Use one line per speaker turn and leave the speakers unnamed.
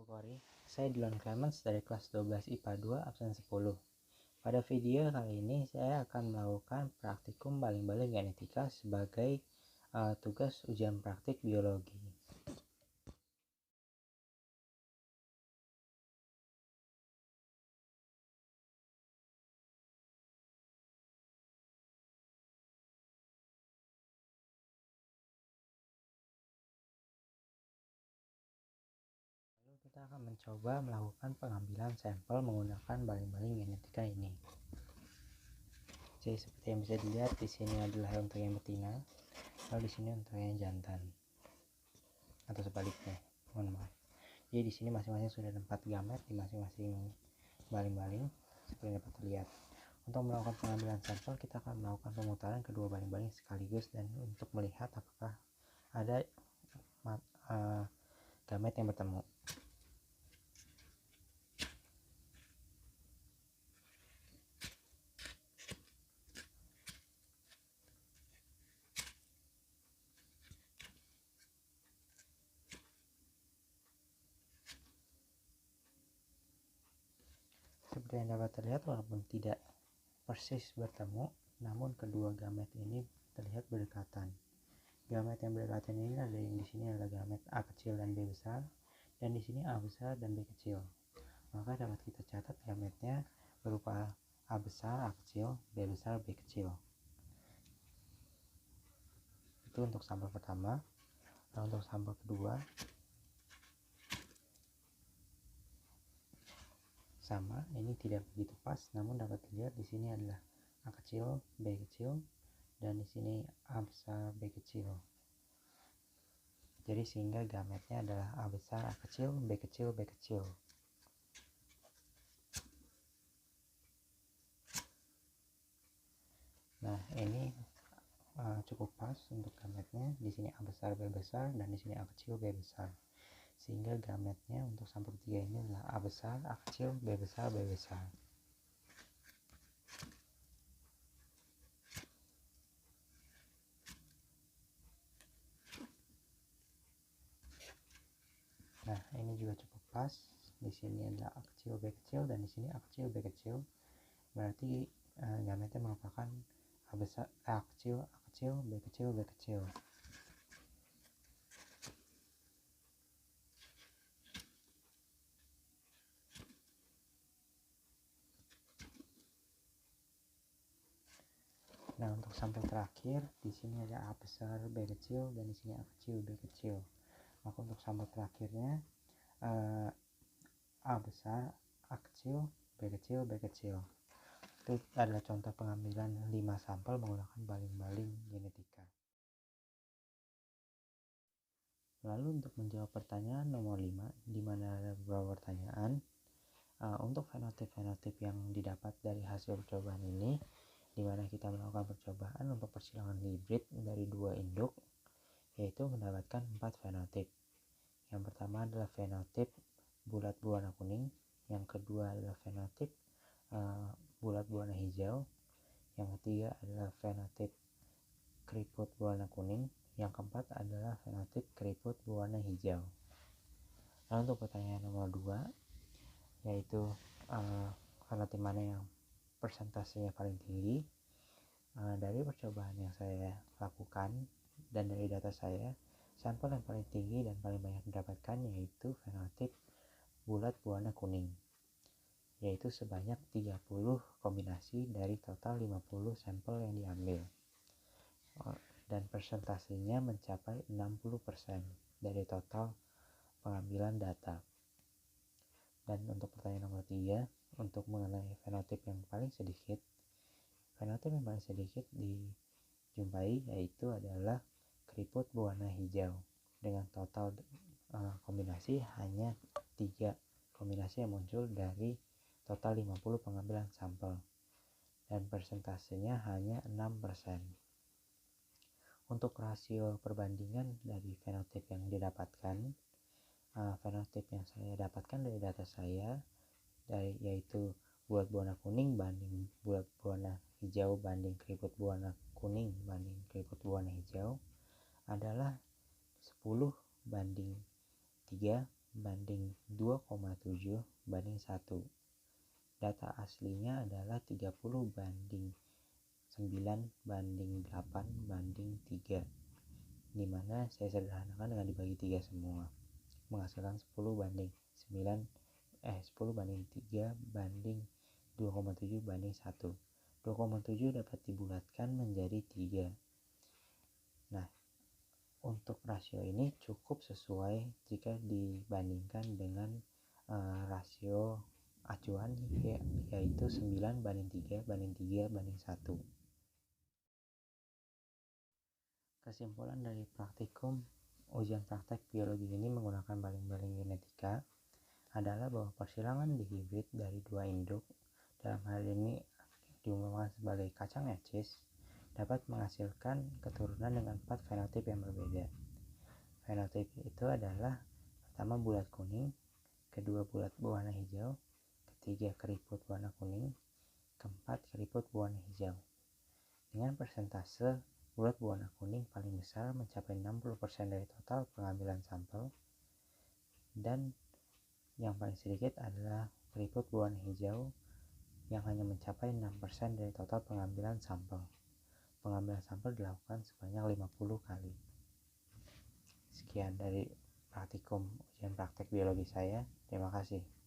Bu Kori, saya Dylan Clemens dari kelas 12 IPA 2 absen 10. Pada video kali ini saya akan melakukan praktikum baling-baling genetika sebagai tugas ujian praktik biologi. Lalu kita akan mencoba melakukan pengambilan sampel menggunakan baling-baling genetika ini. Jadi seperti yang bisa dilihat di sini adalah untuk yang betina, lalu di sini untuk yang jantan, atau sebaliknya, mohon maaf. Jadi di sini masing-masing sudah ada 4 gamet di masing-masing baling-baling seperti yang dapat terlihat. Untuk melakukan pengambilan sampel, kita akan melakukan pemutaran kedua baling-baling sekaligus dan untuk melihat apakah ada gamet yang bertemu. Seperti yang dapat terlihat, walaupun tidak persis bertemu, namun kedua gamet ini terlihat berdekatan. Gamet yang berdekatan ini ada yang di sini adalah gamet A kecil dan B besar, dan di sini A besar dan B kecil. Maka dapat kita catat gametnya berupa A besar, A kecil, B besar, B kecil. Itu untuk sampel pertama. Nah, untuk sampel kedua sama, ini tidak begitu pas, namun dapat dilihat di sini adalah A kecil, B kecil, dan di sini A besar, B kecil. Jadi sehingga gametnya adalah A besar, A kecil, B kecil, B kecil. Nah, ini cukup pas untuk gametnya. Di sini A besar, B besar, dan di sini A kecil, B besar. Sehingga gametnya untuk sampel ketiga ini adalah A besar, A kecil, B besar, B besar. Nah, ini juga cukup pas. Di sini adalah A kecil, B kecil, dan di sini A kecil, B kecil. Berarti gametnya merupakan A besar, A kecil, B kecil, B kecil. Nah, untuk sampel terakhir di sini ada A besar, B kecil, dan di sini A kecil, B kecil. Maka untuk sampel terakhirnya A besar, A kecil, B kecil, B kecil. Itu adalah contoh pengambilan 5 sampel menggunakan baling-baling genetika. Lalu untuk menjawab pertanyaan nomor 5, di mana ada beberapa pertanyaan. Untuk fenotip-fenotip yang didapat dari hasil percobaan ini, di mana kita melakukan percobaan untuk persilangan hibrid dari 2 induk, yaitu mendapatkan 4 fenotip. Yang pertama adalah fenotip bulat berwarna kuning, yang kedua adalah fenotip bulat berwarna hijau, yang ketiga adalah fenotip keriput berwarna kuning, yang keempat adalah fenotip keriput berwarna hijau. Lalu untuk pertanyaan nomor 2, yaitu fenotip mana yang persentasenya paling tinggi. Dari percobaan yang saya lakukan dan dari data saya, sampel yang paling tinggi dan paling banyak didapatkan yaitu fenotip bulat berwarna kuning, yaitu sebanyak 30 kombinasi dari total 50 sampel yang diambil, dan persentasenya mencapai 60% dari total pengambilan data. Dan untuk pertanyaan nomor 3, untuk mengenai fenotip yang paling sedikit, fenotip yang paling sedikit dijumpai yaitu adalah keriput berwarna hijau dengan total kombinasi hanya 3 kombinasi yang muncul dari total 50 pengambilan sampel, dan persentasenya hanya 6%. Untuk rasio perbandingan dari fenotip yang didapatkan, fenotip yang saya dapatkan dari data saya yaitu bulat berwarna kuning banding bulat berwarna hijau banding keriput berwarna kuning banding keriput berwarna hijau adalah 10 banding 3 banding 2,7 banding 1. Data aslinya adalah 30 banding 9 banding 8 banding 3, dimana saya sederhanakan dengan dibagi 3 semua, menghasilkan 10 banding 9 10 banding 3 banding 2,7 banding 1. 2,7 dapat dibulatkan menjadi 3. Nah, untuk rasio ini cukup sesuai jika dibandingkan dengan rasio acuan, yaitu 9 banding 3 banding 3 banding 1. Kesimpulan dari praktikum ujian praktek biologi ini menggunakan baling-baling genetika adalah bahwa persilangan dihibrid dari dua induk, dalam hal ini diumumkan sebagai kacang ecis, dapat menghasilkan keturunan dengan 4 fenotip yang berbeda. Fenotip itu adalah pertama bulat kuning, kedua bulat berwarna hijau, ketiga keriput warna kuning, keempat keriput berwarna hijau. Dengan persentase bulat berwarna kuning paling besar mencapai 60% dari total pengambilan sampel, dan yang paling sedikit adalah keriput berwarna hijau yang hanya mencapai 6% dari total pengambilan sampel. Pengambilan sampel dilakukan sebanyak 50 kali. Sekian dari praktikum ujian praktek biologi saya. Terima kasih.